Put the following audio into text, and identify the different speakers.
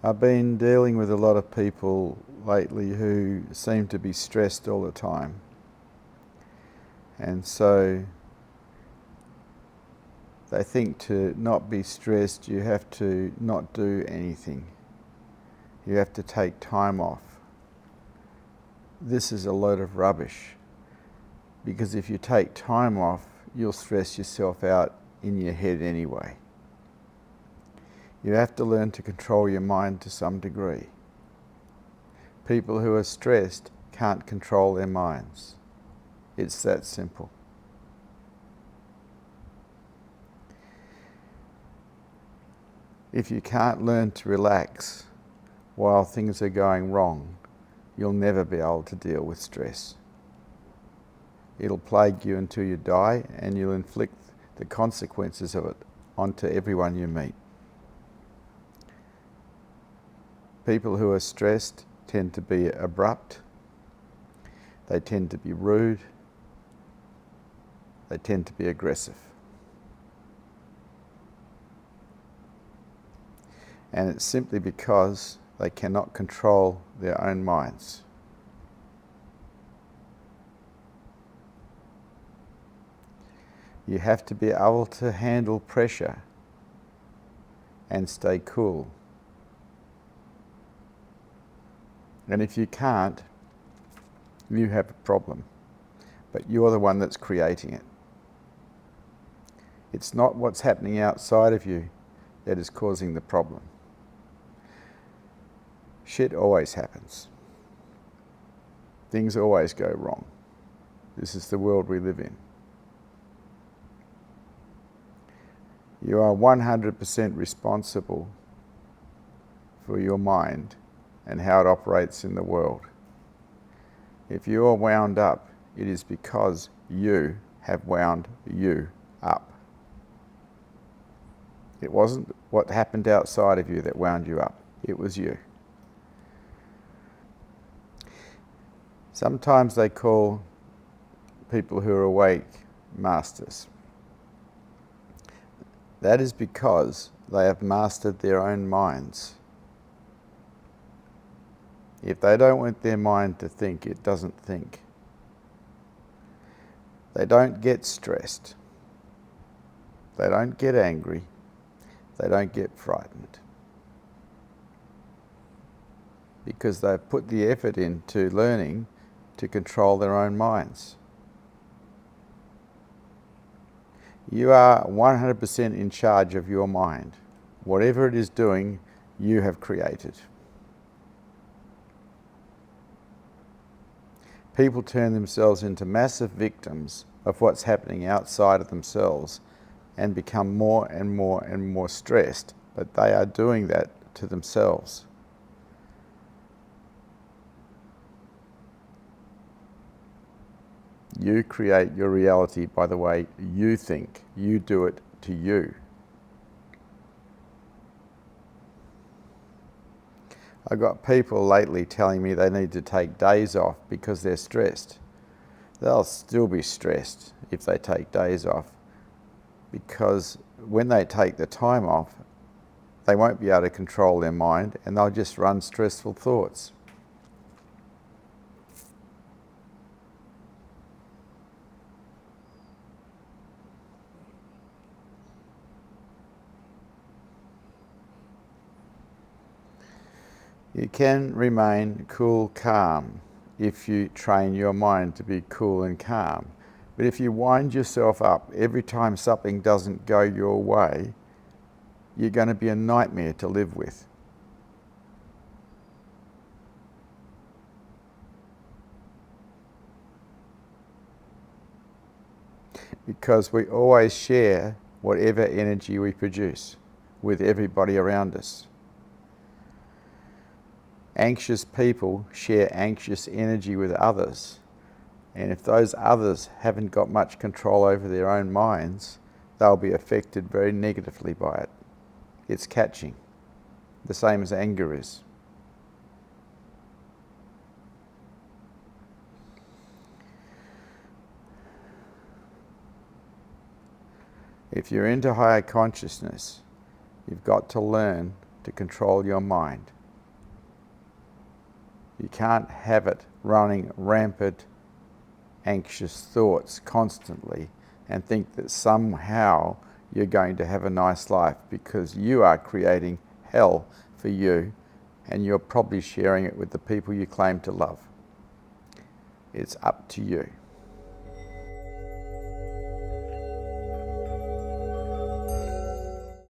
Speaker 1: I've been dealing with a lot of people lately who seem to be stressed all the time. And so they think to not be stressed, you have to not do anything. You have to take time off. This is a load of rubbish. Because if you take time off, you'll stress yourself out in your head anyway. You have to learn to control your mind to some degree. People who are stressed can't control their minds. It's that simple. If you can't learn to relax while things are going wrong, you'll never be able to deal with stress. It'll plague you until you die, and you'll inflict the consequences of it onto everyone you meet. People who are stressed tend to be abrupt, they tend to be rude, they tend to be aggressive. And it's simply because they cannot control their own minds. You have to be able to handle pressure and stay cool. And if you can't, you have a problem. But you're the one that's creating it. It's not what's happening outside of you that is causing the problem. Shit always happens. Things always go wrong. This is the world we live in. You are 100% responsible for your mind and how it operates in the world. If you are wound up, it is because you have wound you up. It wasn't what happened outside of you that wound you up. It was you. Sometimes they call people who are awake masters. That is because they have mastered their own minds. If they don't want their mind to think, it doesn't think. They don't get stressed. They don't get angry. They don't get frightened. Because they've put the effort into learning to control their own minds. You are 100% in charge of your mind. Whatever it is doing, you have created. People turn themselves into massive victims of what's happening outside of themselves and become more and more and more stressed, but they are doing that to themselves. You create your reality by the way you think. You do it to you. I've got people lately telling me they need to take days off because they're stressed. They'll still be stressed if they take days off, because when they take the time off, they won't be able to control their mind and they'll just run stressful thoughts. You can remain cool, calm if you train your mind to be cool and calm. But if you wind yourself up every time something doesn't go your way, you're going to be a nightmare to live with. Because we always share whatever energy we produce with everybody around us. Anxious people share anxious energy with others, and if those others haven't got much control over their own minds, they'll be affected very negatively by it. It's catching, the same as anger is. If you're into higher consciousness, you've got to learn to control your mind. You can't have it running rampant, anxious thoughts constantly and think that somehow you're going to have a nice life, because you are creating hell for you, and you're probably sharing it with the people you claim to love. It's up to you.